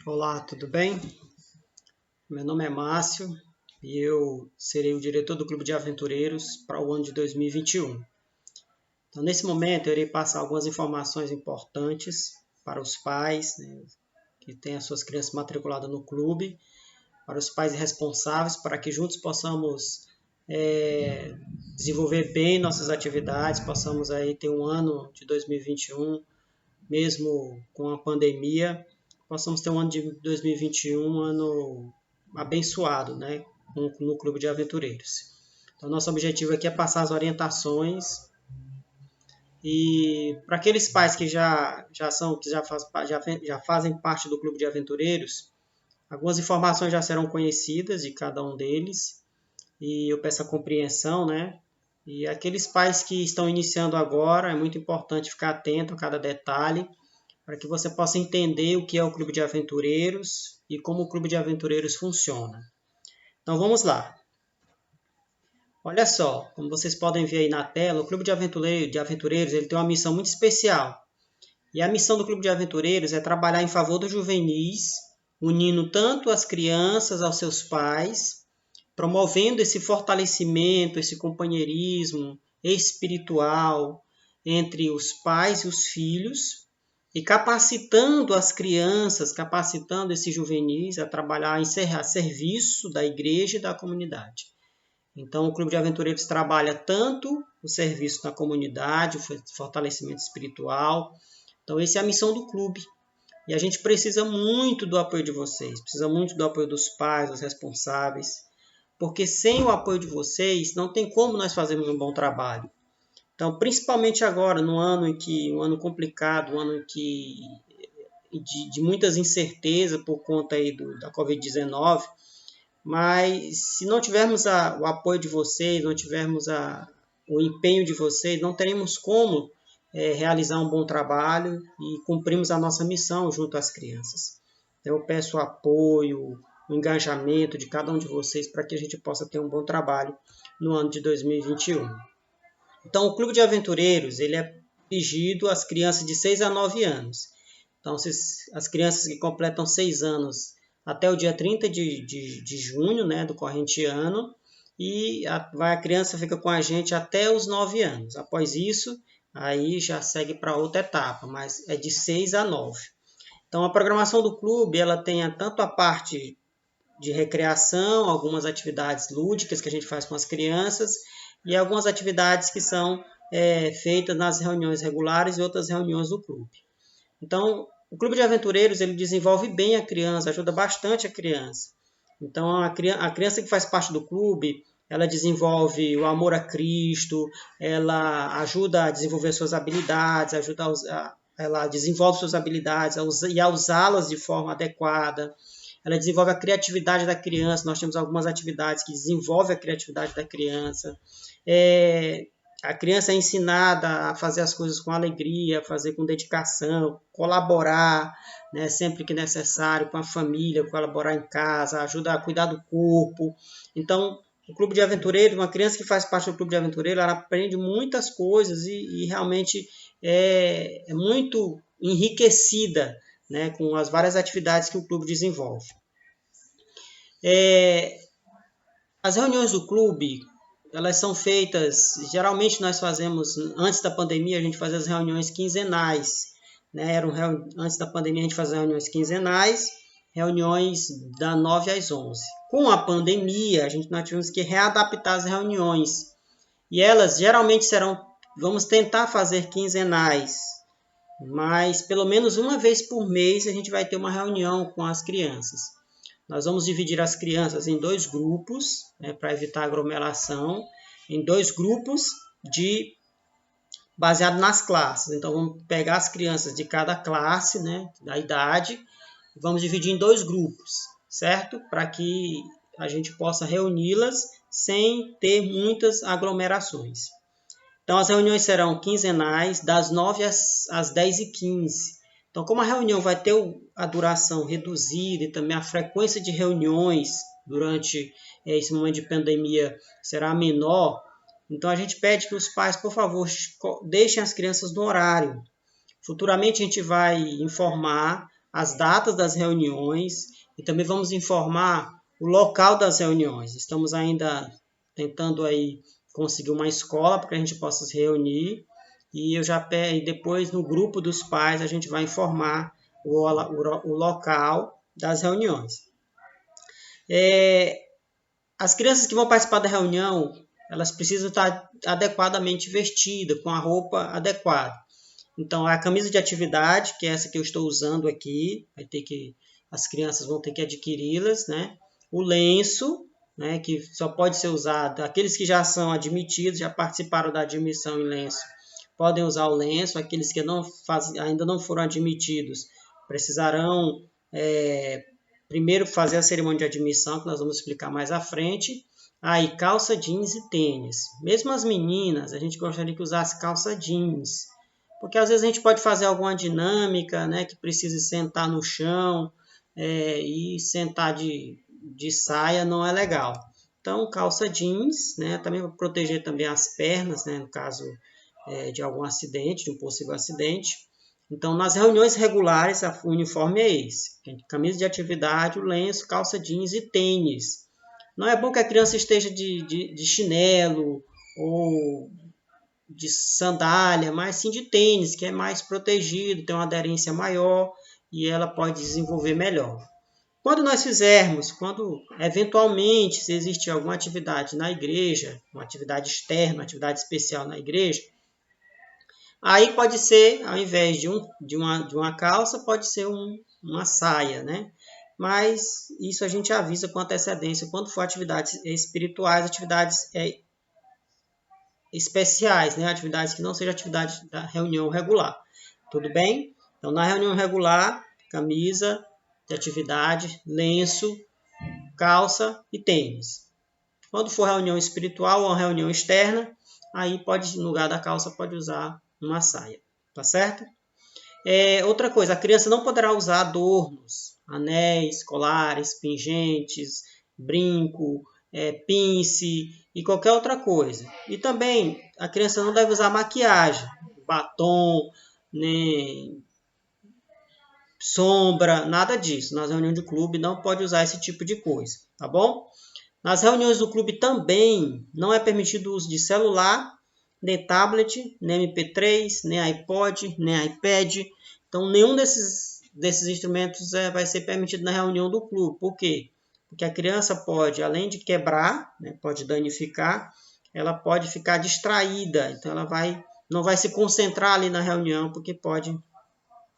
Olá, tudo bem? Meu nome é Márcio e eu serei o diretor do Clube de Aventureiros para o ano de 2021. Então, nesse momento, eu irei passar algumas informações importantes para os pais, né, que têm as suas crianças matriculadas no clube, para os pais responsáveis, para que juntos possamos desenvolver bem nossas atividades, possamos aí ter um ano de 2021, mesmo com a pandemia, possamos ter um ano de 2021, um ano abençoado, né, no Clube de Aventureiros. Então, nosso objetivo aqui é passar as orientações e para aqueles pais que já fazem parte do Clube de Aventureiros, algumas informações já serão conhecidas de cada um deles e eu peço a compreensão, né? E aqueles pais que estão iniciando agora, é muito importante ficar atento a cada detalhe, para que você possa entender o que é o Clube de Aventureiros e como o Clube de Aventureiros funciona. Então vamos lá. Olha só, como vocês podem ver aí na tela, o Clube de Aventureiros ele tem uma missão muito especial. E a missão do Clube de Aventureiros é trabalhar em favor dos juvenis, unindo tanto as crianças aos seus pais, promovendo esse fortalecimento, esse companheirismo espiritual entre os pais e os filhos, e capacitando as crianças, capacitando esses juvenis a trabalhar a serviço da igreja e da comunidade. Então, o Clube de Aventureiros trabalha tanto o serviço na comunidade, o fortalecimento espiritual. Então, essa é a missão do clube. E a gente precisa muito do apoio de vocês, precisa muito do apoio dos pais, dos responsáveis, porque sem o apoio de vocês, não tem como nós fazermos um bom trabalho. Então, principalmente agora, um ano complicado, um ano de muitas incertezas por conta aí da Covid-19, mas se não tivermos o apoio de vocês, não tivermos o empenho de vocês, não teremos como realizar um bom trabalho e cumprirmos a nossa missão junto às crianças. Então, eu peço o apoio, o engajamento de cada um de vocês para que a gente possa ter um bom trabalho no ano de 2021. Então, o Clube de Aventureiros ele é dirigido às crianças de 6 a 9 anos. Então, as crianças que completam 6 anos até o dia 30 de junho, né, do corrente ano, e a criança fica com a gente até os 9 anos. Após isso, aí já segue para outra etapa, mas é de 6 a 9. Então, a programação do clube ela tem tanto a parte de recreação, algumas atividades lúdicas que a gente faz com as crianças e algumas atividades que são feitas nas reuniões regulares e outras reuniões do clube. Então, o Clube de Aventureiros ele desenvolve bem a criança, ajuda bastante a criança. Então, a criança que faz parte do clube, ela desenvolve o amor a Cristo, ela ajuda a desenvolver suas habilidades, ela desenvolve suas habilidades e a usá-las de forma adequada. Ela desenvolve a criatividade da criança. Nós temos algumas atividades que desenvolvem a criatividade da criança. A criança é ensinada a fazer as coisas com alegria, fazer com dedicação, colaborar, né, sempre que necessário com a família, colaborar em casa, ajuda a cuidar do corpo. Então, o Clube de Aventureiros, uma criança que faz parte do Clube de Aventureiros, ela aprende muitas coisas e realmente é muito enriquecida, né, com as várias atividades que o clube desenvolve. As reuniões do clube, elas são feitas, geralmente nós fazemos, antes da pandemia, a gente fazia as reuniões quinzenais, né? Antes da pandemia a gente fazia reuniões quinzenais, reuniões das 9 às 11. Com a pandemia, nós tivemos que readaptar as reuniões, e elas geralmente vamos tentar fazer quinzenais, mas pelo menos uma vez por mês a gente vai ter uma reunião com as crianças. Nós vamos dividir as crianças em 2 grupos, né, para evitar aglomeração, em 2 grupos baseado nas classes. Então, vamos pegar as crianças de cada classe, né, da idade, e vamos dividir em 2 grupos, certo? Para que a gente possa reuni-las sem ter muitas aglomerações. Então, as reuniões serão quinzenais, das 9 às 10h15. Então, como a reunião vai ter a duração reduzida e também a frequência de reuniões durante esse momento de pandemia será menor, então a gente pede que os pais, por favor, deixem as crianças no horário. Futuramente a gente vai informar as datas das reuniões e também vamos informar o local das reuniões. Estamos ainda tentando aí conseguir uma escola para que a gente possa se reunir e depois no grupo dos pais a gente vai informar o local das reuniões. As crianças que vão participar da reunião, elas precisam estar adequadamente vestidas, com a roupa adequada. Então, a camisa de atividade, que é essa que eu estou usando aqui, as crianças vão ter que adquiri-las, né? O lenço, né, que só pode ser usado, aqueles que já são admitidos, já participaram da admissão em lenço, podem usar o lenço, aqueles que ainda não foram admitidos precisarão primeiro fazer a cerimônia de admissão, que nós vamos explicar mais à frente. Aí, calça jeans e tênis. Mesmo as meninas, a gente gostaria que usasse calça jeans, porque às vezes a gente pode fazer alguma dinâmica, né, que precise sentar no chão, e sentar de saia não é legal. Então, calça jeans, né, também para proteger também as pernas, né, no caso de algum acidente, de um possível acidente. Então, nas reuniões regulares, o uniforme é esse. Camisa de atividade, o lenço, calça jeans e tênis. Não é bom que a criança esteja de chinelo ou de sandália, mas sim de tênis, que é mais protegido, tem uma aderência maior e ela pode desenvolver melhor. Quando eventualmente, se existe alguma atividade na igreja, uma atividade externa, uma atividade especial na igreja, aí pode ser, ao invés de uma calça, pode ser uma saia, né? Mas isso a gente avisa com antecedência quando for atividades espirituais, atividades especiais, né? Atividades que não sejam atividades da reunião regular. Tudo bem? Então, na reunião regular, camisa de atividade, lenço, calça e tênis. Quando for reunião espiritual ou reunião externa, aí no lugar da calça pode usar uma saia, tá certo? Outra coisa, a criança não poderá usar adornos, anéis, colares, pingentes, brinco, pince e qualquer outra coisa. E também a criança não deve usar maquiagem, batom, nem sombra, nada disso. Nas reuniões do clube não pode usar esse tipo de coisa, tá bom? Nas reuniões do clube também não é permitido o uso de celular, nem tablet, nem MP3, nem iPod, nem iPad. Então, nenhum desses instrumentos vai ser permitido na reunião do clube. Por quê? Porque a criança pode, além de quebrar, né, pode danificar, ela pode ficar distraída. Então, ela não vai se concentrar ali na reunião, porque pode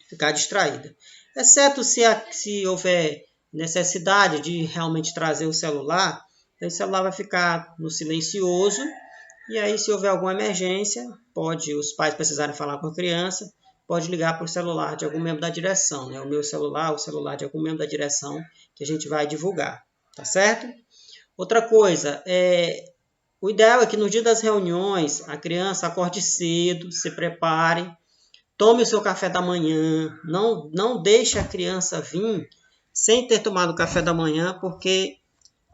ficar distraída. Exceto se houver necessidade de realmente trazer o celular, o celular vai ficar no silencioso, e aí se houver alguma emergência, os pais precisarem falar com a criança, pode ligar para o celular de algum membro da direção, né? O meu celular, o celular de algum membro da direção, que a gente vai divulgar, tá certo? Outra coisa, o ideal é que no dia das reuniões, a criança acorde cedo, se prepare, tome o seu café da manhã, não deixe a criança vir sem ter tomado o café da manhã, porque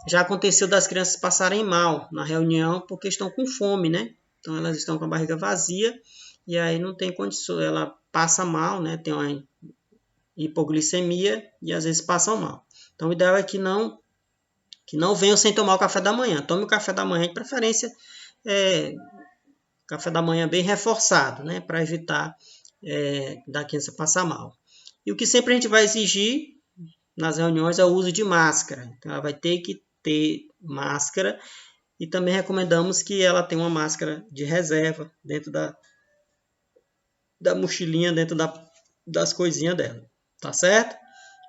já aconteceu das crianças passarem mal na reunião porque estão com fome, né? Então elas estão com a barriga vazia e aí não tem condição, ela passa mal, né? Tem uma hipoglicemia e às vezes passam mal. Então o ideal é que não venham sem tomar o café da manhã. Tome o café da manhã, de preferência, café da manhã bem reforçado, né? Para evitar da criança passar mal. E o que sempre a gente vai exigir nas reuniões é o uso de máscara. Então ela vai ter que ter máscara e também recomendamos que ela tenha uma máscara de reserva dentro da mochilinha, dentro das coisinhas dela, tá certo?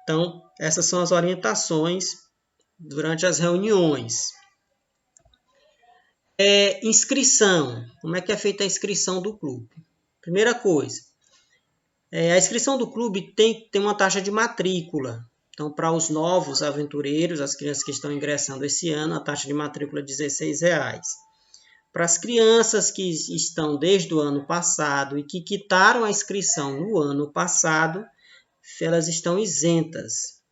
Então, essas são as orientações durante as reuniões. Inscrição. Como é que é feita a inscrição do clube? Primeira coisa, a inscrição do clube tem uma taxa de matrícula. Então, para os novos aventureiros, as crianças que estão ingressando esse ano, a taxa de matrícula é R$16. Para as crianças que estão desde o ano passado e que quitaram a inscrição no ano passado, elas estão isentas.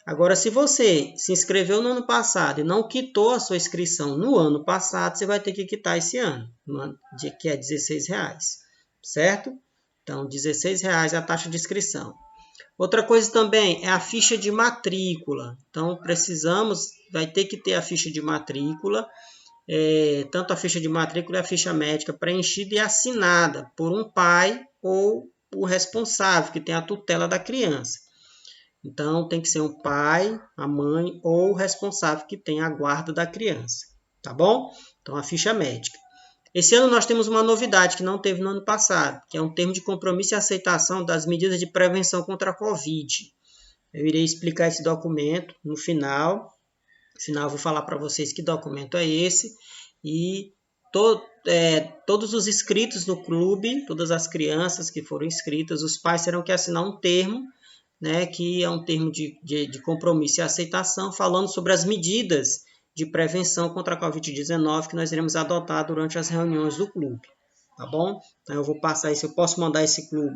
Agora, se você se inscreveu no ano passado e não quitou a sua inscrição no ano passado, você vai ter que quitar esse ano, que é R$16, certo? Então, R$16 é a taxa de inscrição. Outra coisa também é a ficha de matrícula. Então, vai ter que ter a ficha de matrícula, tanto a ficha de matrícula e a ficha médica preenchida e assinada por um pai ou o responsável, que tem a tutela da criança. Então, tem que ser um pai, a mãe ou o responsável que tem a guarda da criança, tá bom? Então, a ficha médica. Esse ano nós temos uma novidade que não teve no ano passado, que é um termo de compromisso e aceitação das medidas de prevenção contra a Covid. Eu irei explicar esse documento no final. No final eu vou falar para vocês que documento é esse. E todos os inscritos no clube, todas as crianças que foram inscritas, os pais terão que assinar um termo, né, que é um termo de compromisso e aceitação, falando sobre as medidas de prevenção contra a Covid-19 que nós iremos adotar durante as reuniões do clube, tá bom? Então eu vou passar isso, eu posso mandar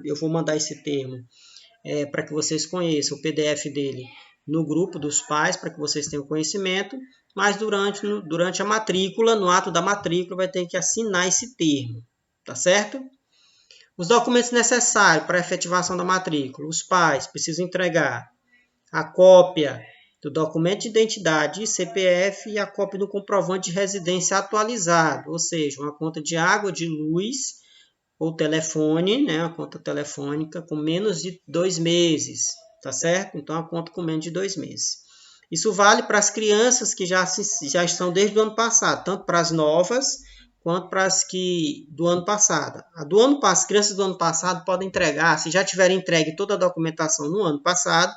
eu vou mandar esse termo para que vocês conheçam o PDF dele no grupo dos pais, para que vocês tenham conhecimento, mas durante a matrícula, no ato da matrícula, vai ter que assinar esse termo, tá certo? Os documentos necessários para a efetivação da matrícula, os pais precisam entregar a cópia do documento de identidade, CPF, e a cópia do comprovante de residência atualizado, ou seja, uma conta de água, de luz ou telefone, né, a conta telefônica com menos de 2 meses, tá certo? Então, a conta com menos de 2 meses. Isso vale para as crianças que já estão desde o ano passado, tanto para as novas quanto para as que do ano passado. As crianças do ano passado podem entregar, se já tiverem entregue toda a documentação no ano passado,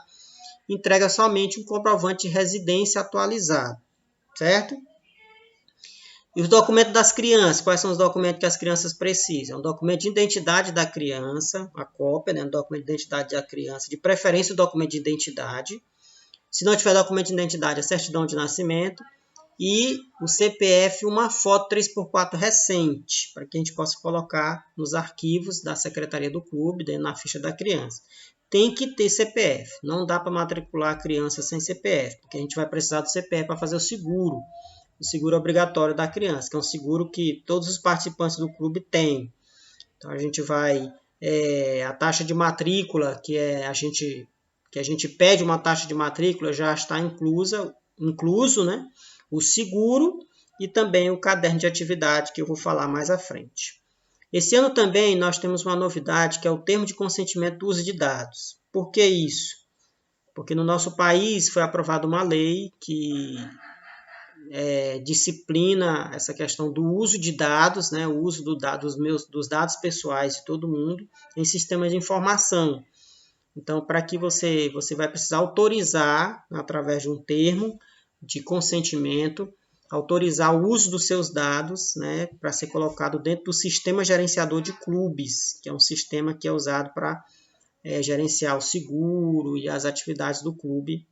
entrega somente um comprovante de residência atualizado, certo? E os documentos das crianças, quais são os documentos que as crianças precisam? O documento de identidade da criança, a cópia, né, do documento de identidade da criança, de preferência o documento de identidade. Se não tiver documento de identidade, a certidão de nascimento e o CPF, uma foto 3x4 recente, para que a gente possa colocar nos arquivos da Secretaria do Clube, na ficha da criança. Tem que ter CPF, não dá para matricular a criança sem CPF, porque a gente vai precisar do CPF para fazer o seguro obrigatório da criança, que é um seguro que todos os participantes do clube têm. Então a gente vai, a taxa de matrícula, que a gente pede uma taxa de matrícula, já está incluso, né, o seguro e também o caderno de atividade, que eu vou falar mais à frente. Esse ano também nós temos uma novidade, que é o termo de consentimento do uso de dados. Por que isso? Porque no nosso país foi aprovada uma lei que disciplina essa questão do uso de dados, né, o uso dos dados pessoais de todo mundo em sistemas de informação. Então, para que você vai precisar autorizar, através de um termo de consentimento, autorizar o uso dos seus dados, né, para ser colocado dentro do sistema gerenciador de clubes, que é um sistema que é usado para gerenciar o seguro e as atividades do clube.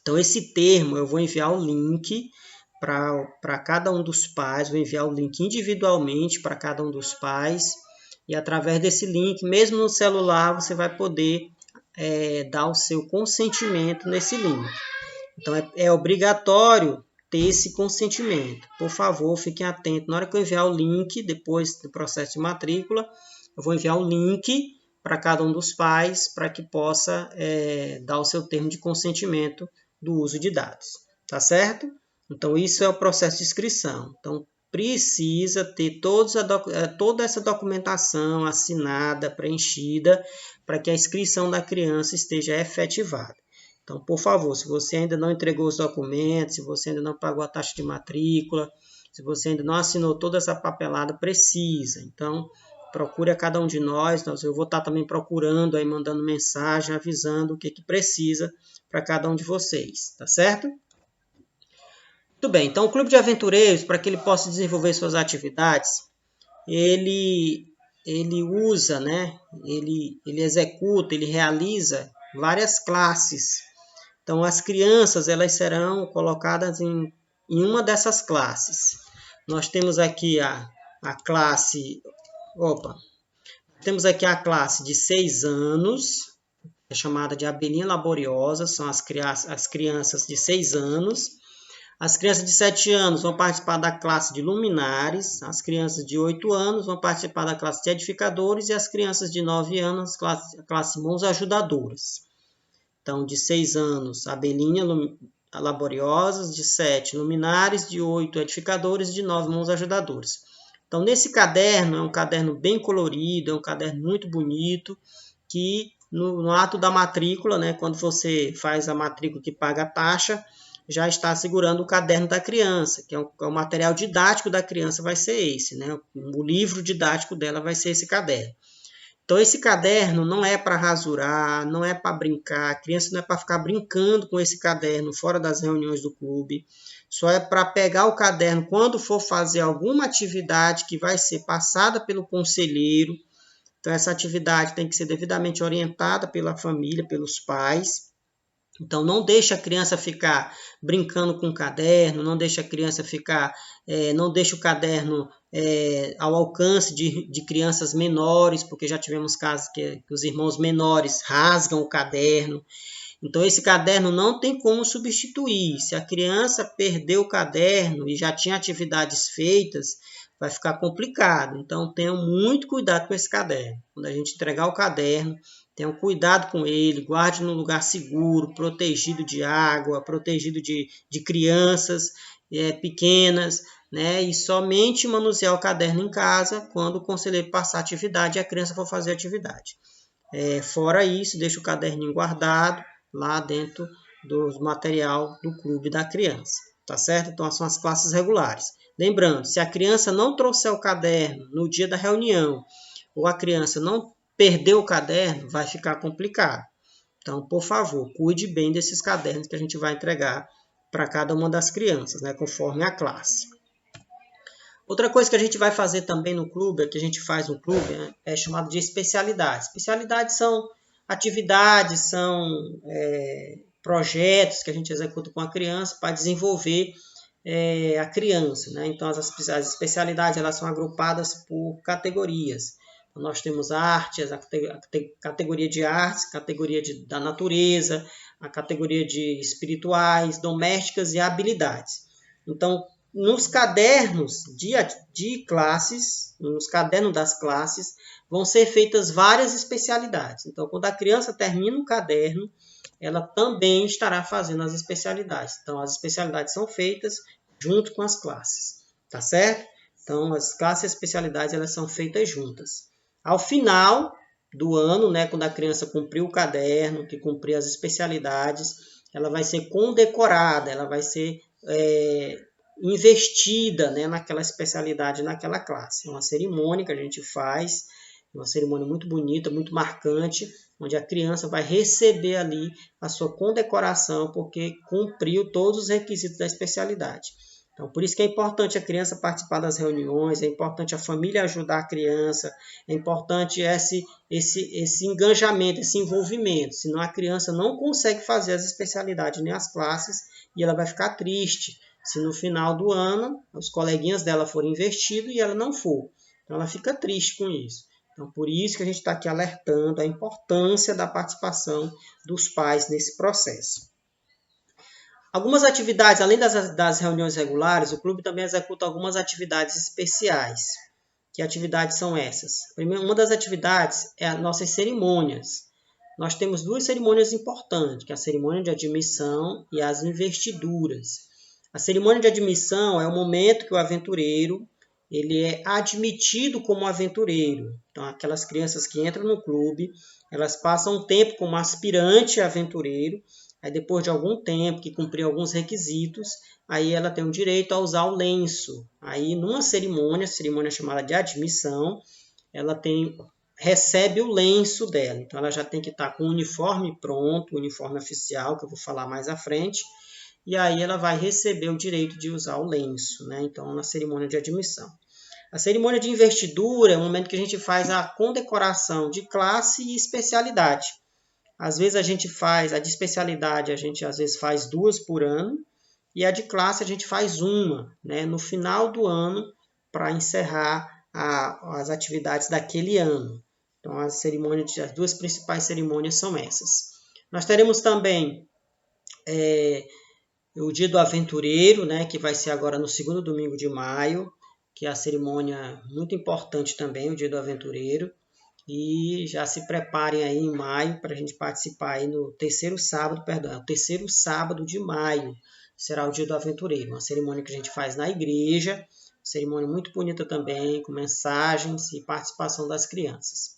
Então, esse termo eu vou enviar o link para cada um dos pais, vou enviar o link individualmente para cada um dos pais, e através desse link, mesmo no celular, você vai poder dar o seu consentimento nesse link. Então, é obrigatório ter esse consentimento. Por favor, fiquem atentos. Na hora que eu enviar o link, depois do processo de matrícula, eu vou enviar o link para cada um dos pais, para que possa dar o seu termo de consentimento do uso de dados. Tá certo? Então, isso é o processo de inscrição. Então, precisa ter toda essa documentação assinada, preenchida, para que a inscrição da criança esteja efetivada. Então, por favor, se você ainda não entregou os documentos, se você ainda não pagou a taxa de matrícula, se você ainda não assinou toda essa papelada, precisa. Então, procure a cada um de nós. Eu vou estar também procurando, aí mandando mensagem, avisando o que precisa para cada um de vocês, tá certo? Muito bem, então o Clube de Aventureiros, para que ele possa desenvolver suas atividades, ele usa, né? Ele executa, ele realiza várias classes. Então, as crianças elas serão colocadas em uma dessas classes. Nós temos aqui a classe... Temos aqui a classe de 6 anos, é chamada de abelhinha laboriosa, são as crianças de 6 anos. As crianças de 7 anos vão participar da classe de luminares, as crianças de 8 anos vão participar da classe de edificadores e as crianças de 9 anos, a classe mãos ajudadoras. Então, de 6 anos, abelhinha laboriosas, de 7, luminares, de 8, edificadores, de 9, mãos ajudadoras. Então, nesse caderno, é um caderno bem colorido, é um caderno muito bonito, que no ato da matrícula, né, quando você faz a matrícula que paga a taxa, já está segurando o caderno da criança, que é o material didático da criança vai ser esse, né? O livro didático dela vai ser esse caderno. Então, esse caderno não é para rasurar, não é para brincar, a criança não é para ficar brincando com esse caderno fora das reuniões do clube, só é para pegar o caderno quando for fazer alguma atividade que vai ser passada pelo conselheiro. Então, essa atividade tem que ser devidamente orientada pela família, pelos pais. Então, não deixa a criança ficar brincando com o caderno, não deixa a criança ficar, não deixa o caderno ao alcance de crianças menores, porque já tivemos casos que os irmãos menores rasgam o caderno. Então, esse caderno não tem como substituir. Se a criança perdeu o caderno e já tinha atividades feitas, vai ficar complicado. Então, tenham muito cuidado com esse caderno. Quando a gente entregar o caderno, tenham cuidado com ele, guarde num lugar seguro, protegido de água, protegido de crianças pequenas, né? E somente manusear o caderno em casa quando o conselheiro passar a atividade e a criança for fazer a atividade. Fora isso, deixa o caderninho guardado lá dentro do material do clube da criança, tá certo? Então, são as classes regulares. Lembrando, se a criança não trouxer o caderno no dia da reunião, ou a criança não perdeu o caderno, vai ficar complicado. Então, por favor, cuide bem desses cadernos que a gente vai entregar para cada uma das crianças, né, conforme a classe. Outra coisa que a gente vai fazer também no clube, que a gente faz no clube, né, é chamado de especialidades. Especialidades são atividades, são projetos que a gente executa com a criança para desenvolver a criança, né? Então, as especialidades elas são agrupadas por categorias. Então, nós temos artes, a categoria de artes, categoria da natureza, a categoria de espirituais, domésticas e habilidades. Então, nos cadernos de classes, nos cadernos das classes, vão ser feitas várias especialidades. Então, quando a criança termina o caderno, ela também estará fazendo as especialidades. Então, as especialidades são feitas junto com as classes, tá certo? Então, as classes e especialidades elas são feitas juntas. Ao final do ano, né, quando a criança cumpriu o caderno, que cumpriu as especialidades, ela vai ser condecorada, ela vai ser investida, né, naquela especialidade, naquela classe. É uma cerimônia que a gente faz, uma cerimônia muito bonita, muito marcante, onde a criança vai receber ali a sua condecoração porque cumpriu todos os requisitos da especialidade. Então, por isso que é importante a criança participar das reuniões, é importante a família ajudar a criança, é importante esse engajamento, esse envolvimento, senão a criança não consegue fazer as especialidades nem as classes e ela vai ficar triste se no final do ano os coleguinhas dela forem investidos e ela não for. Então, ela fica triste com isso. Então, por isso que a gente está aqui alertando a importância da participação dos pais nesse processo. Algumas atividades, além das reuniões regulares, o clube também executa algumas atividades especiais. Que atividades são essas? Primeiro, uma das atividades é as nossas cerimônias. Nós temos duas cerimônias importantes, que é a cerimônia de admissão e as investiduras. A cerimônia de admissão é o momento que o aventureiro ele é admitido como aventureiro. Então, aquelas crianças que entram no clube, elas passam um tempo como aspirante aventureiro. Aí, depois de algum tempo, que cumprir alguns requisitos, aí ela tem o direito a usar o lenço. Aí, numa cerimônia chamada de admissão, ela recebe o lenço dela. Então, ela já tem que estar com o uniforme pronto, o uniforme oficial, que eu vou falar mais à frente. E aí, ela vai receber o direito de usar o lenço, né? Então, na cerimônia de admissão. A cerimônia de investidura é o momento que a gente faz a condecoração de classe e especialidade. Às vezes a gente faz, a de especialidade a gente às vezes faz 2 por ano e a de classe a gente faz uma, né, no final do ano para encerrar as atividades daquele ano. Então as 2 principais cerimônias são essas. Nós teremos também o Dia do Aventureiro, né, que vai ser agora no segundo domingo de maio, que é a cerimônia muito importante também, o Dia do Aventureiro. E já se preparem aí em maio para a gente participar aí no terceiro sábado, perdão, o terceiro sábado de maio será o Dia do Aventureiro, uma cerimônia que a gente faz na igreja, cerimônia muito bonita também, com mensagens e participação das crianças.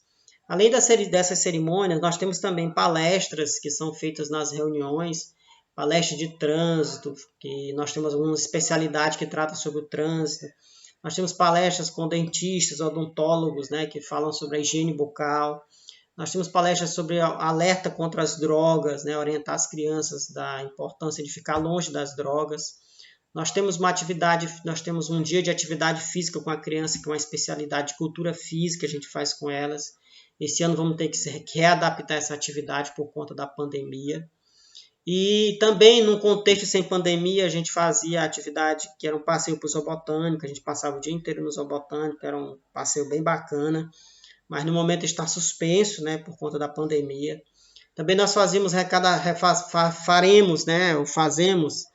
Além dessas cerimônias, nós temos também palestras que são feitas nas reuniões, palestra de trânsito, que nós temos alguma especialidade que trata sobre o trânsito. Nós temos palestras com dentistas, odontólogos, né, que falam sobre a higiene bucal. Nós temos palestras sobre alerta contra as drogas, né, orientar as crianças da importância de ficar longe das drogas. Nós temos um dia de atividade física com a criança, que é uma especialidade de cultura física, a gente faz com elas. Esse ano vamos ter que readaptar essa atividade por conta da pandemia. E também, num contexto sem pandemia, a gente fazia atividade que era um passeio para o zoobotânico, a gente passava o dia inteiro no zoobotânico, era um passeio bem bacana, mas no momento está suspenso, né, por conta da pandemia. Também nós fazemos fazemos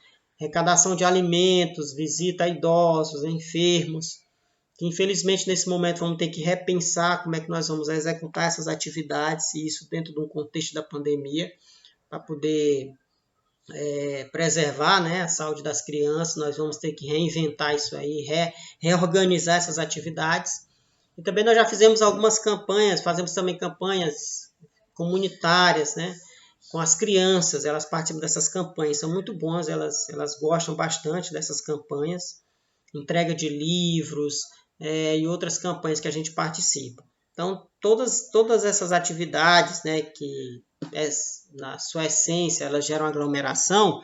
arrecadação de alimentos, visita a idosos, enfermos, que infelizmente nesse momento vamos ter que repensar como é que nós vamos executar essas atividades, e isso dentro de um contexto da pandemia, para poder preservar, né, a saúde das crianças. Nós vamos ter que reinventar isso aí, reorganizar essas atividades. E também nós já fizemos algumas campanhas, fazemos também campanhas comunitárias, né, com as crianças. Elas participam dessas campanhas, são muito boas, elas gostam bastante dessas campanhas, entrega de livros e outras campanhas que a gente participa. Então, todas essas atividades, né, que na sua essência elas geram aglomeração,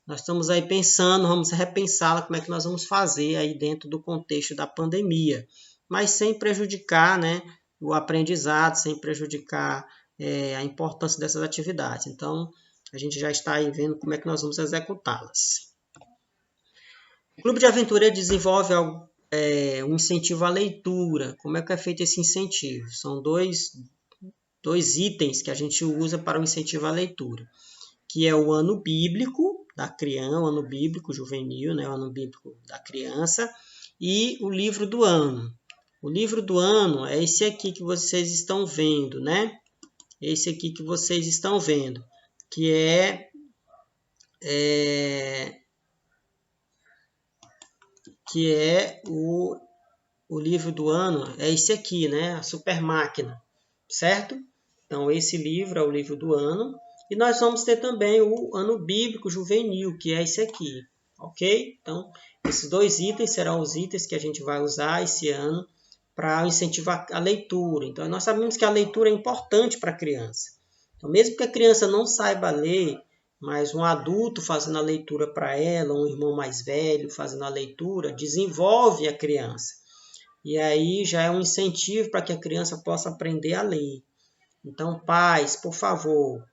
nós estamos aí pensando, vamos repensá-la, como é que nós vamos fazer aí dentro do contexto da pandemia, mas sem prejudicar, né, o aprendizado, sem prejudicar a importância dessas atividades. Então, a gente já está aí vendo como é que nós vamos executá-las. O Clube de Aventureiro desenvolve um incentivo à leitura. Como é que é feito esse incentivo? São dois itens que a gente usa para o incentivo à leitura, que é o ano bíblico da criança, o ano bíblico juvenil, né, o ano bíblico da criança, e o livro do ano. O livro do ano é esse aqui que vocês estão vendo, né? Esse aqui que vocês estão vendo, que é o livro do ano, é esse aqui, né? A Super Máquina, certo? Então, esse livro é o livro do ano. E nós vamos ter também o ano bíblico juvenil, que é esse aqui, ok? Então, esses dois itens serão os itens que a gente vai usar esse ano para incentivar a leitura. Então, nós sabemos que a leitura é importante para a criança. Então, mesmo que a criança não saiba ler, mas um adulto fazendo a leitura para ela, um irmão mais velho fazendo a leitura, desenvolve a criança. E aí já é um incentivo para que a criança possa aprender a ler. Então, pais, por favor,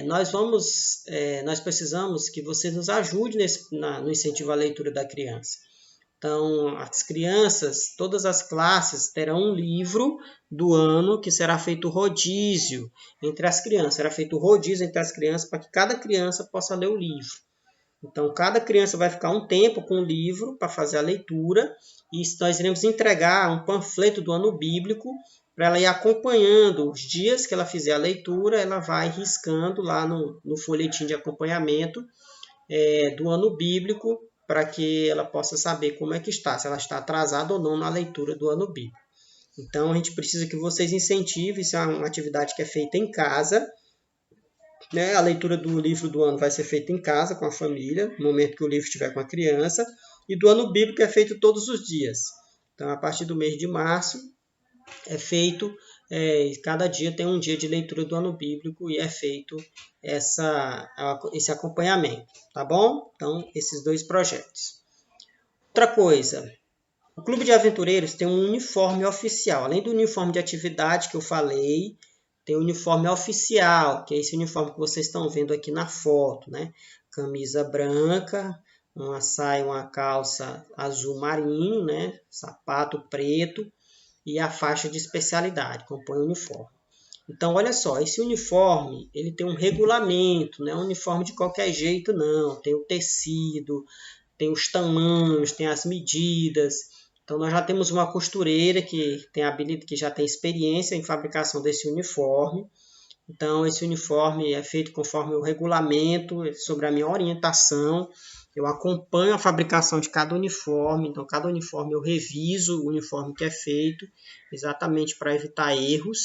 nós precisamos que você nos ajude no incentivo à leitura da criança. Então, as crianças, todas as classes terão um livro do ano que será feito rodízio entre as crianças. Será feito rodízio entre as crianças para que cada criança possa ler o livro. Então, cada criança vai ficar um tempo com o livro para fazer a leitura e nós iremos entregar um panfleto do ano bíblico para ela ir acompanhando os dias que ela fizer a leitura, ela vai riscando lá no folhetim de acompanhamento do ano bíblico, para que ela possa saber como é que está, se ela está atrasada ou não na leitura do ano bíblico. Então, a gente precisa que vocês incentivem, isso é uma atividade que é feita em casa, né? A leitura do livro do ano vai ser feita em casa, com a família, no momento que o livro estiver com a criança, e do ano bíblico é feito todos os dias. Então, a partir do mês de março, é feito, cada dia tem um dia de leitura do ano bíblico e é feito esse acompanhamento, tá bom? Então, esses dois projetos. Outra coisa, o Clube de Aventureiros tem um uniforme oficial. Além do uniforme de atividade que eu falei, tem o uniforme oficial, que é esse uniforme que vocês estão vendo aqui na foto, né? Camisa branca, uma saia, uma calça azul marinho, né? Sapato preto e a faixa de especialidade, compõe o uniforme. Então, olha só, esse uniforme, ele tem um regulamento, não é um uniforme de qualquer jeito, não. Tem o tecido, tem os tamanhos, tem as medidas. Então, nós já temos uma costureira que tem habilidade, que já tem experiência em fabricação desse uniforme. Então, esse uniforme é feito conforme o regulamento, sobre a minha orientação. Eu acompanho a fabricação de cada uniforme. Então, cada uniforme eu reviso o uniforme que é feito, exatamente para evitar erros.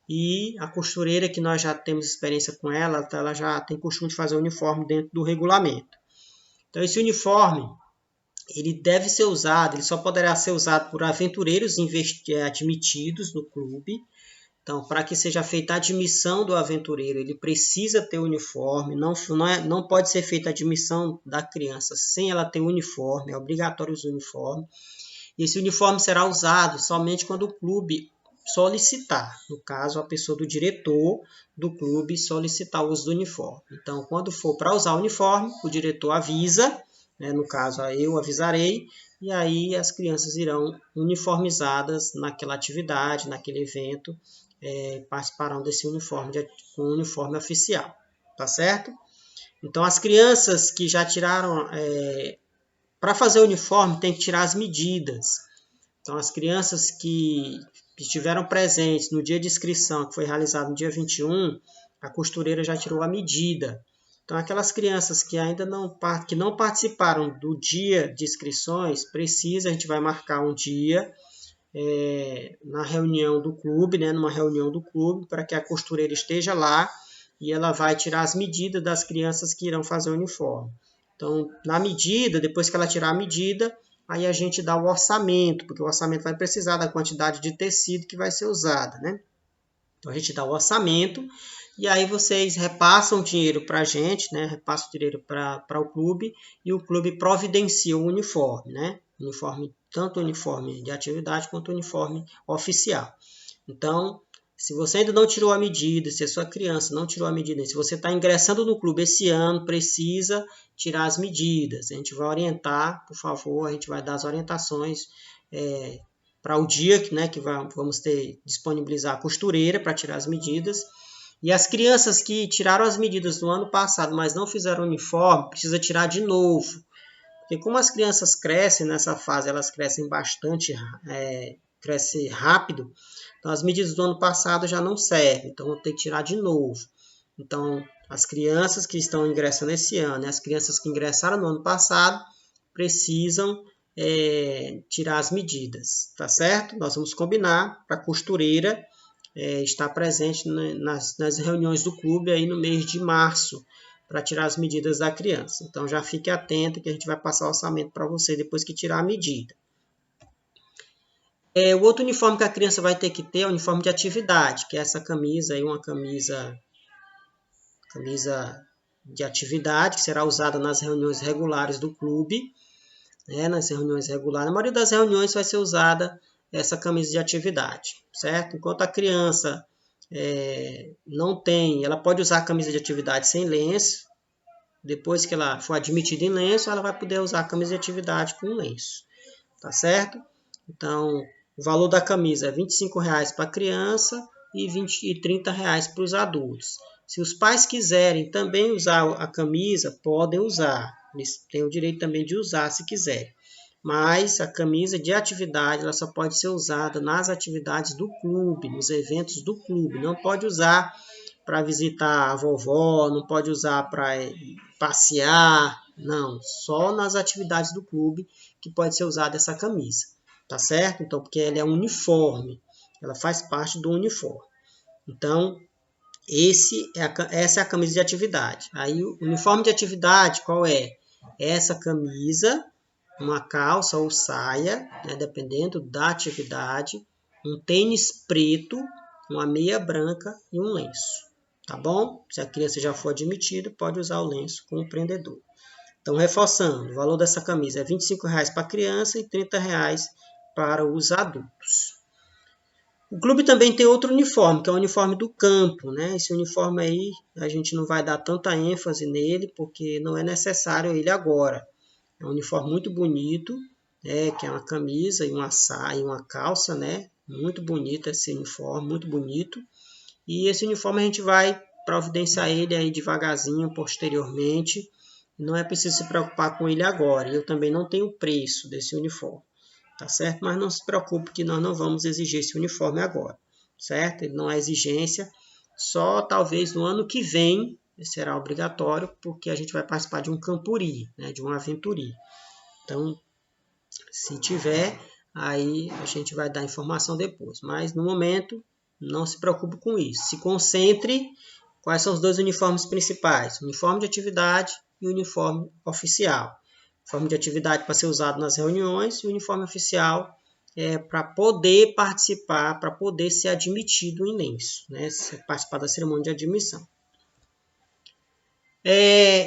E a costureira, que nós já temos experiência com ela, ela já tem costume de fazer o uniforme dentro do regulamento. Então, esse uniforme, ele deve ser usado, ele só poderá ser usado por aventureiros admitidos no clube. Então, para que seja feita a admissão do aventureiro, ele precisa ter uniforme, não pode ser feita a admissão da criança sem ela ter uniforme, é obrigatório o uniforme. E esse uniforme será usado somente quando o clube solicitar, no caso, a pessoa do diretor do clube solicitar o uso do uniforme. Então, quando for para usar o uniforme, o diretor avisa, no caso, eu avisarei, e aí as crianças irão uniformizadas naquela atividade, naquele evento, participarão desse uniforme, com o uniforme oficial, tá certo? Então, as crianças que já tiraram, para fazer o uniforme, tem que tirar as medidas. Então, as crianças que estiveram presentes no dia de inscrição, que foi realizado no dia 21, a costureira já tirou a medida. Então, aquelas crianças que ainda não participaram do dia de inscrições, a gente vai marcar um dia na reunião do clube, numa reunião do clube, para que a costureira esteja lá e ela vai tirar as medidas das crianças que irão fazer o uniforme. Então, na medida, depois que ela tirar a medida, aí a gente dá o orçamento, porque o orçamento vai precisar da quantidade de tecido que vai ser usada, né? Então, a gente dá o orçamento e aí vocês repassam o dinheiro para a gente, né? Repassam o dinheiro para o clube e o clube providencia o uniforme, né? Tanto o uniforme de atividade quanto o uniforme oficial. Então, se você ainda não tirou a medida, se a sua criança não tirou a medida, se você está ingressando no clube esse ano, precisa tirar as medidas. A gente vai orientar, por favor, a gente vai dar as orientações para o dia que vamos disponibilizar a costureira para tirar as medidas. E as crianças que tiraram as medidas no ano passado, mas não fizeram uniforme, precisa tirar de novo. Porque como as crianças crescem nessa fase, elas crescem bastante, crescem rápido, então as medidas do ano passado já não servem, então vou ter que tirar de novo. Então, as crianças que estão ingressando esse ano e as crianças que ingressaram no ano passado precisam tirar as medidas, tá certo? Nós vamos combinar para a costureira estar presente nas reuniões do clube aí no mês de março, para tirar as medidas da criança. Então, já fique atento que a gente vai passar o orçamento para você depois que tirar a medida. O outro uniforme que a criança vai ter que ter é o uniforme de atividade, que é essa camisa aí, uma camisa de atividade, que será usada nas reuniões regulares do clube, nas reuniões regulares. Na maioria das reuniões vai ser usada essa camisa de atividade, certo? Enquanto a criança não tem, ela pode usar a camisa de atividade sem lenço. Depois que ela for admitida em lenço, ela vai poder usar a camisa de atividade com lenço, tá certo? Então, o valor da camisa é R$ 25,00 para a criança e R$ 30,00 para os adultos. Se os pais quiserem também usar a camisa, podem usar. Eles têm o direito também de usar se quiserem. Mas a camisa de atividade ela só pode ser usada nas atividades do clube, nos eventos do clube. Não pode usar para visitar a vovó, não pode usar para passear, não. Só nas atividades do clube que pode ser usada essa camisa, tá certo? Então, porque ela é uniforme, ela faz parte do uniforme. Então, essa é a camisa de atividade. Aí, o uniforme de atividade, qual é? Essa camisa, uma calça ou saia, dependendo da atividade, um tênis preto, uma meia branca e um lenço. Tá bom? Se a criança já for admitida, pode usar o lenço com o prendedor. Então, reforçando, o valor dessa camisa é R$ 25,00 para a criança e R$ 30,00 para os adultos. O clube também tem outro uniforme, que é o uniforme do campo, né? Esse uniforme aí, a gente não vai dar tanta ênfase nele, porque não é necessário ele agora. É um uniforme muito bonito, que é uma camisa e uma saia e uma calça, né? Muito bonito esse uniforme, muito bonito. E esse uniforme a gente vai providenciar ele aí devagarzinho, posteriormente. Não é preciso se preocupar com ele agora. Eu também não tenho o preço desse uniforme. tá certo? Mas não se preocupe que nós não vamos exigir esse uniforme agora, certo? Ele não é exigência, só talvez no ano que vem será obrigatório, porque a gente vai participar de um campuri, né, de uma aventuria. Então, se tiver, aí a gente vai dar informação depois. Mas no momento, não se preocupe com isso. Se concentre quais são os dois uniformes principais: uniforme de atividade e uniforme oficial. Uniforme de atividade para ser usado nas reuniões e uniforme oficial para poder participar, para poder ser admitido em lenço, né? Participar da cerimônia de admissão.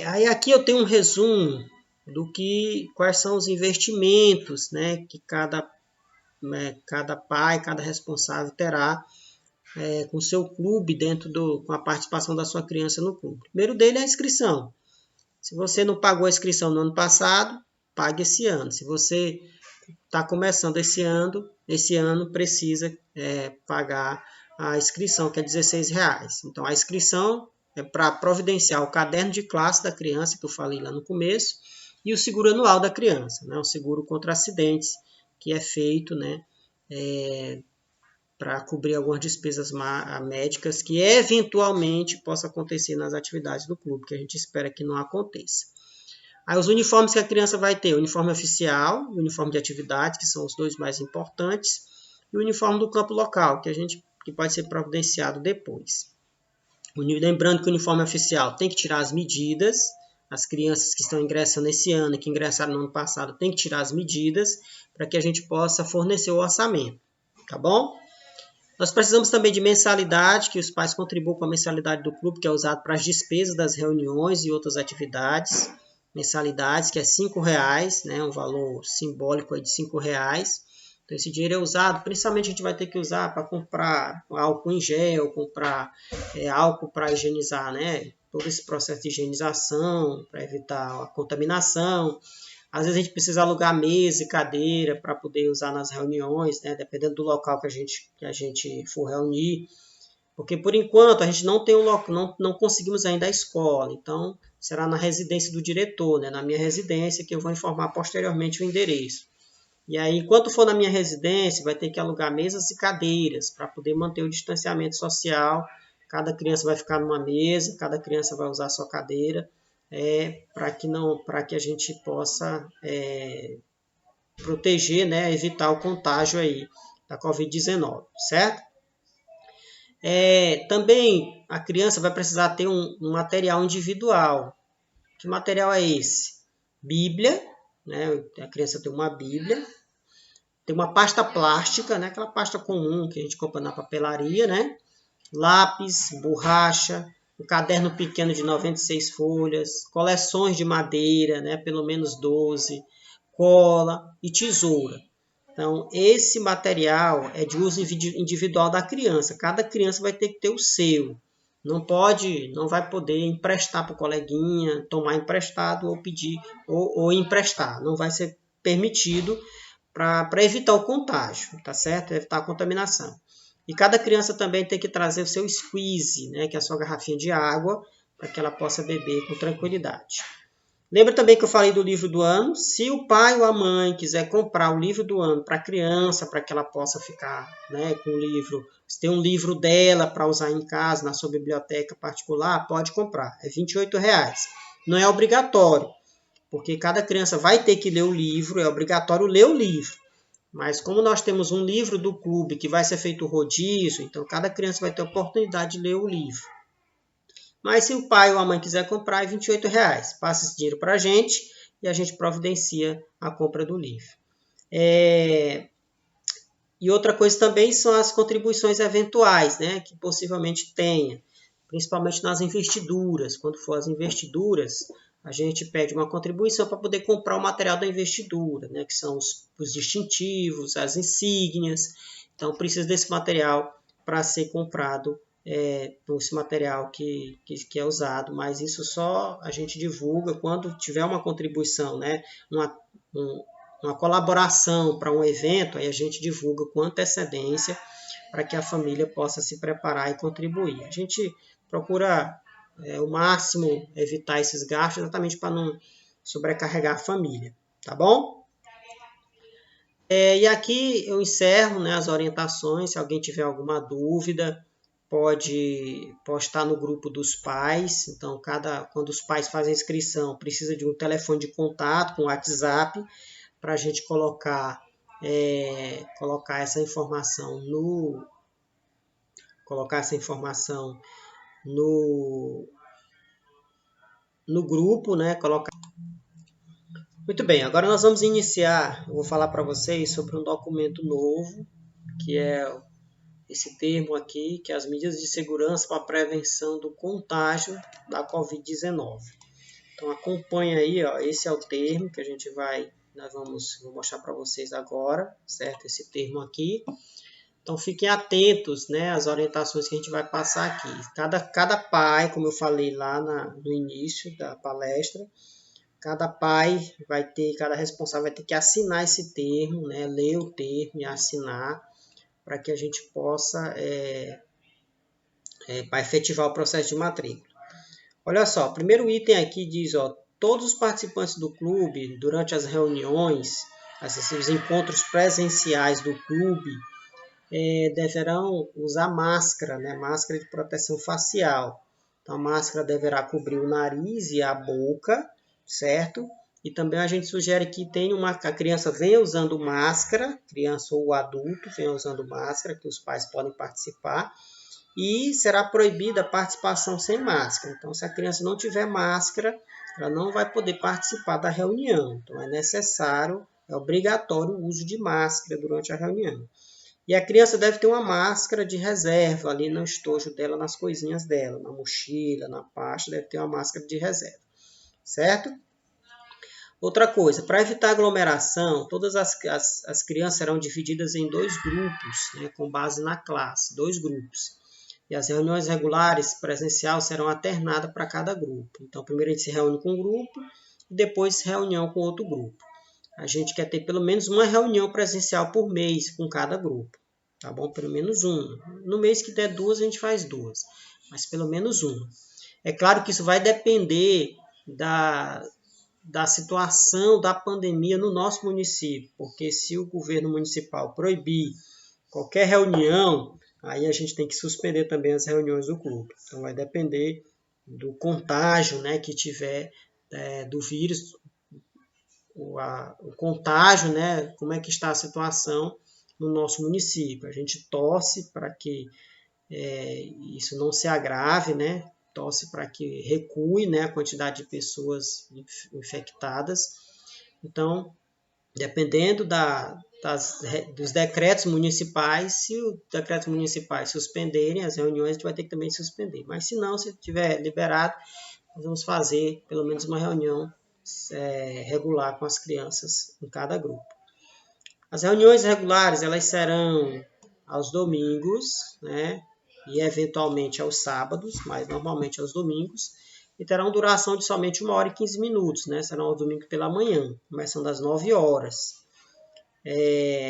Aí aqui eu tenho um resumo quais são os investimentos, né, que cada pai, cada responsável terá com o seu clube com a participação da sua criança no clube. O primeiro dele é a inscrição. Se você não pagou a inscrição no ano passado, pague esse ano. Se você está começando esse ano precisa pagar a inscrição, que é R$16. Então, a inscrição é para providenciar o caderno de classe da criança, que eu falei lá no começo, e o seguro anual da criança, né? O seguro contra acidentes, que é feito, né, para cobrir algumas despesas médicas que eventualmente possa acontecer nas atividades do clube, que a gente espera que não aconteça. Aí os uniformes que a criança vai ter: o uniforme oficial, o uniforme de atividade, que são os dois mais importantes, e o uniforme do campo local, que pode ser providenciado depois. Lembrando que o uniforme oficial tem que tirar as medidas. As crianças que estão ingressando esse ano e que ingressaram no ano passado tem que tirar as medidas para que a gente possa fornecer o orçamento, tá bom? Nós precisamos também de mensalidade, que os pais contribuam com a mensalidade do clube, que é usado para as despesas das reuniões e outras atividades. Mensalidades, que é R$5, né, um valor simbólico aí de R$5. Então, esse dinheiro é usado, principalmente a gente vai ter que usar para comprar álcool em gel, comprar álcool para higienizar, né, todo esse processo de higienização, para evitar a contaminação. Às vezes a gente precisa alugar mesa e cadeira para poder usar nas reuniões, né, dependendo do local que a gente for reunir. Porque, por enquanto, a gente não tem não conseguimos ainda a escola. Então, será na residência do diretor, né, na minha residência, que eu vou informar posteriormente o endereço. E aí, enquanto for na minha residência, vai ter que alugar mesas e cadeiras para poder manter o distanciamento social. Cada criança vai ficar numa mesa, cada criança vai usar a sua cadeira, para que a gente possa proteger, né, evitar o contágio aí da Covid-19, certo? Também a criança vai precisar ter um material individual. Que material é esse? Bíblia, né? A criança tem uma Bíblia, tem uma pasta plástica, né? Aquela pasta comum que a gente compra na papelaria, né? Lápis, borracha, um caderno pequeno de 96 folhas, coleções de madeira, né? Pelo menos 12, cola e tesoura. Então, esse material é de uso individual da criança. Cada criança vai ter que ter o seu. Não vai poder emprestar para o coleguinha, tomar emprestado ou pedir ou emprestar. Não vai ser permitido para evitar o contágio, tá certo? Evitar a contaminação. E cada criança também tem que trazer o seu squeeze, né, que é a sua garrafinha de água, para que ela possa beber com tranquilidade. Lembra também que eu falei do livro do ano? Se o pai ou a mãe quiser comprar o livro do ano para a criança, para que ela possa ficar, né, com o livro, se tem um livro dela para usar em casa, na sua biblioteca particular, pode comprar. É R$28. Não é obrigatório, porque cada criança vai ter que ler o livro, é obrigatório ler o livro. Mas como nós temos um livro do clube que vai ser feito rodízio, então cada criança vai ter a oportunidade de ler o livro. Mas se o pai ou a mãe quiser comprar, é R$28. Passa esse dinheiro para a gente e a gente providencia a compra do livro. E outra coisa também são as contribuições eventuais, né, que possivelmente tenha, principalmente nas investiduras. Quando for as investiduras, a gente pede uma contribuição para poder comprar o material da investidura, né, que são os distintivos, as insígnias. Então, precisa desse material para ser comprado, esse material que é usado, mas isso só a gente divulga quando tiver uma contribuição, né, uma colaboração para um evento, aí a gente divulga com antecedência para que a família possa se preparar e contribuir. A gente procura o máximo evitar esses gastos exatamente para não sobrecarregar a família, tá bom? E aqui eu encerro, né, as orientações. Se alguém tiver alguma dúvida, pode postar no grupo dos pais. Então, quando os pais fazem a inscrição, precisa de um telefone de contato com WhatsApp para a gente colocar essa informação no, no grupo, né? Muito bem, agora nós vamos iniciar. Eu vou falar para vocês sobre um documento novo, que é esse termo aqui, que é as medidas de segurança para a prevenção do contágio da Covid-19. Então acompanha aí, ó, esse é o termo que vou mostrar para vocês agora, certo? Esse termo aqui. Então fiquem atentos, né, às orientações que a gente vai passar aqui. Cada pai, como eu falei lá no início da palestra, cada responsável vai ter que assinar esse termo, né, ler o termo e assinar, para que a gente possa para efetivar o processo de matrícula. Olha só, o primeiro item aqui diz, ó, todos os participantes do clube, durante as reuniões, os encontros presenciais do clube, deverão usar máscara, né, máscara de proteção facial. Então, a máscara deverá cobrir o nariz e a boca, certo? E também a gente sugere que a criança venha usando máscara, criança ou adulto venha usando máscara, que os pais podem participar. E será proibida a participação sem máscara. Então, se a criança não tiver máscara, ela não vai poder participar da reunião. Então, é obrigatório o uso de máscara durante a reunião. E a criança deve ter uma máscara de reserva ali no estojo dela, nas coisinhas dela, na mochila, na pasta, deve ter uma máscara de reserva, certo? Outra coisa, para evitar aglomeração, todas as crianças serão divididas em 2 grupos, né, com base na classe, 2 grupos. E as reuniões regulares presenciais serão alternadas para cada grupo. Então, primeiro a gente se reúne com um grupo e depois reunião com outro grupo. A gente quer ter pelo menos uma reunião presencial por mês com cada grupo. Tá bom? Pelo menos uma. No mês que der 2, a gente faz 2. Mas pelo menos uma. É claro que isso vai depender da situação da pandemia no nosso município. Porque se o governo municipal proibir qualquer reunião, aí a gente tem que suspender também as reuniões do clube. Então vai depender do contágio, né, que tiver do vírus, o contágio, né, como é que está a situação no nosso município. A gente torce para que isso não se agrave, né, torce para que recue, né, a quantidade de pessoas infectadas. Então, dependendo dos decretos municipais, se os decretos municipais suspenderem as reuniões, a gente vai ter que também suspender. Mas se não, se estiver liberado, nós vamos fazer pelo menos uma reunião regular com as crianças em cada grupo. As reuniões regulares, elas serão aos domingos, né? E eventualmente aos sábados, mas normalmente aos domingos, e terão duração de somente 1 hora e 15 minutos, né? Serão aos domingos pela manhã, começando às 9 horas.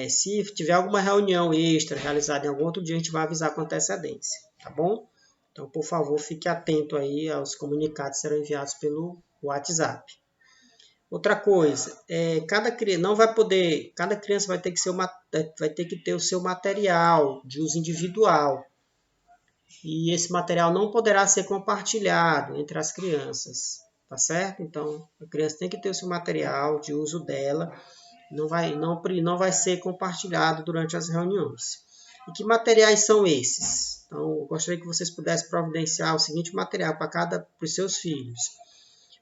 Se tiver alguma reunião extra realizada em algum outro dia, a gente vai avisar com antecedência, tá bom? Então, por favor, fique atento aí aos comunicados que serão enviados pelo WhatsApp. Outra coisa, cada criança vai ter que ter o seu material de uso individual. E esse material não poderá ser compartilhado entre as crianças, tá certo? Então, a criança tem que ter o seu material de uso dela, não vai ser compartilhado durante as reuniões. E que materiais são esses? Então, eu gostaria que vocês pudessem providenciar o seguinte material para os seus filhos.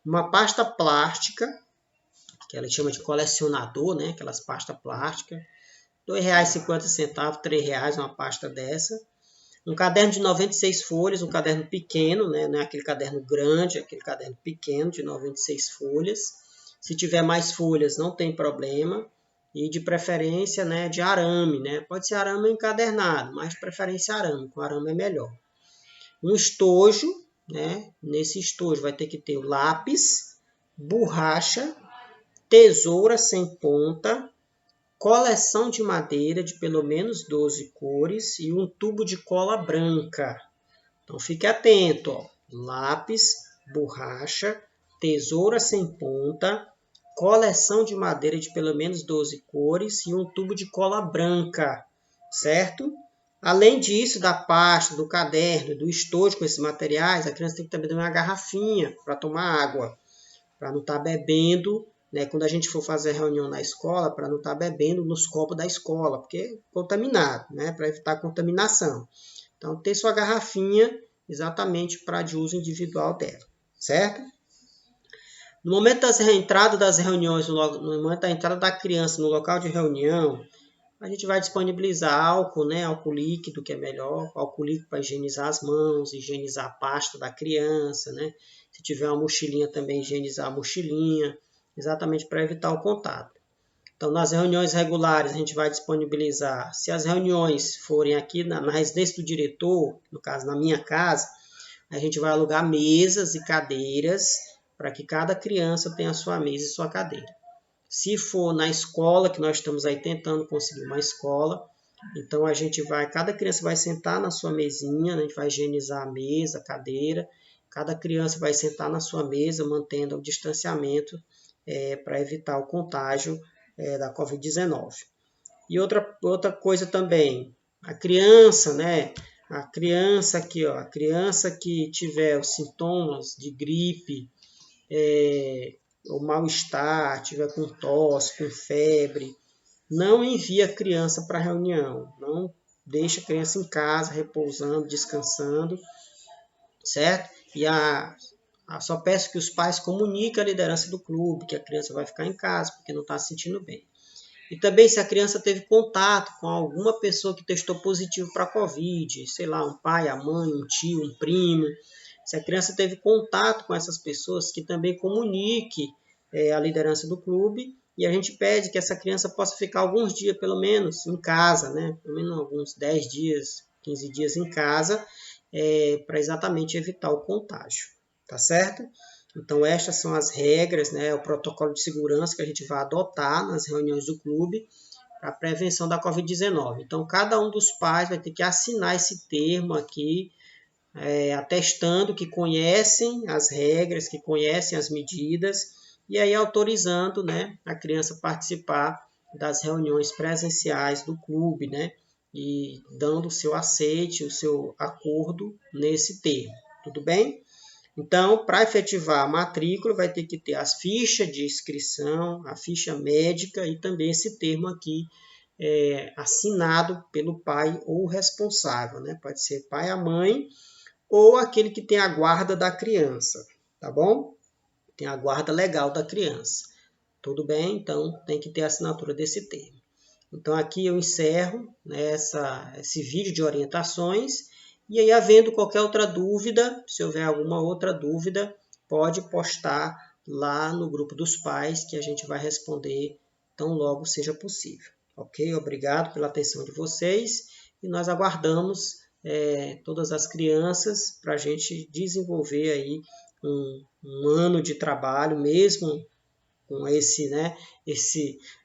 Uma pasta plástica, que ela chama de colecionador, né? Aquelas pastas plásticas, R$ 2,50, R$ 3, uma pasta dessa. Um caderno de 96 folhas, um caderno pequeno, né? Não é aquele caderno grande, é aquele caderno pequeno de 96 folhas. Se tiver mais folhas, não tem problema. E de preferência, né, de arame, né? Pode ser arame encadernado, mas de preferência arame, com arame é melhor. Um estojo, né? Nesse estojo vai ter que ter o lápis, borracha, tesoura sem ponta, coleção de madeira de pelo menos 12 cores e um tubo de cola branca. Então fique atento, ó. Lápis, borracha, tesoura sem ponta, coleção de madeira de pelo menos 12 cores e um tubo de cola branca, certo? Além disso, da pasta, do caderno, do estojo com esses materiais, a criança tem que também ter uma garrafinha para tomar água, para não estar bebendo, né? Quando a gente for fazer reunião na escola, para não estar bebendo nos copos da escola, porque é contaminado, né? Para evitar a contaminação. Então, ter sua garrafinha exatamente para de uso individual dela, certo? No momento da entrada das reuniões, no momento da entrada da criança no local de reunião, a gente vai disponibilizar álcool, né? Álcool líquido, que é melhor, álcool líquido para higienizar as mãos, higienizar a pasta da criança, né? Se tiver uma mochilinha também, higienizar a mochilinha, exatamente para evitar o contato. Então, nas reuniões regulares, a gente vai disponibilizar, se as reuniões forem aqui na residência do diretor, no caso, na minha casa, a gente vai alugar mesas e cadeiras para que cada criança tenha a sua mesa e sua cadeira. Se for na escola, que nós estamos aí tentando conseguir uma escola, então cada criança vai sentar na sua mesinha, né? A gente vai higienizar a mesa, a cadeira, cada criança vai sentar na sua mesa, mantendo o distanciamento para evitar o contágio da Covid-19. E outra coisa também, a criança, né? A criança aqui, ó, a criança que tiver os sintomas de gripe, ou mal-estar, tiver com tosse, com febre, não envia a criança para a reunião, não deixa a criança em casa, repousando, descansando, certo? E só peço que os pais comuniquem a liderança do clube, que a criança vai ficar em casa, porque não está se sentindo bem. E também se a criança teve contato com alguma pessoa que testou positivo para a Covid, sei lá, um pai, a mãe, um tio, um primo, se a criança teve contato com essas pessoas, que também comunique a liderança do clube, e a gente pede que essa criança possa ficar alguns dias, pelo menos, em casa, né? Pelo menos alguns 10 dias, 15 dias em casa, para exatamente evitar o contágio, tá certo? Então, estas são as regras, né, o protocolo de segurança que a gente vai adotar nas reuniões do clube para a prevenção da Covid-19. Então, cada um dos pais vai ter que assinar esse termo aqui, atestando que conhecem as regras, que conhecem as medidas, e aí autorizando, né, a criança a participar das reuniões presenciais do clube, né, e dando o seu aceite, o seu acordo nesse termo. Tudo bem? Então, para efetivar a matrícula, vai ter que ter as fichas de inscrição, a ficha médica e também esse termo aqui assinado pelo pai ou responsável, né? Pode ser pai, a mãe ou aquele que tem a guarda da criança, tá bom? Tem a guarda legal da criança. Tudo bem? Então, tem que ter a assinatura desse termo. Então, aqui eu encerro, né, esse vídeo de orientações. E aí, havendo qualquer outra dúvida, se houver alguma outra dúvida, pode postar lá no grupo dos pais que a gente vai responder tão logo seja possível. Ok? Obrigado pela atenção de vocês e nós aguardamos todas as crianças para a gente desenvolver aí um ano de trabalho, mesmo com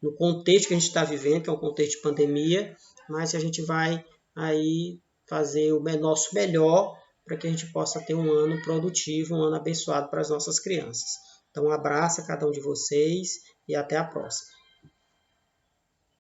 no contexto que a gente está vivendo, que é um contexto de pandemia, mas a gente vai aí fazer o nosso melhor para que a gente possa ter um ano produtivo, um ano abençoado para as nossas crianças. Então, um abraço a cada um de vocês e até a próxima.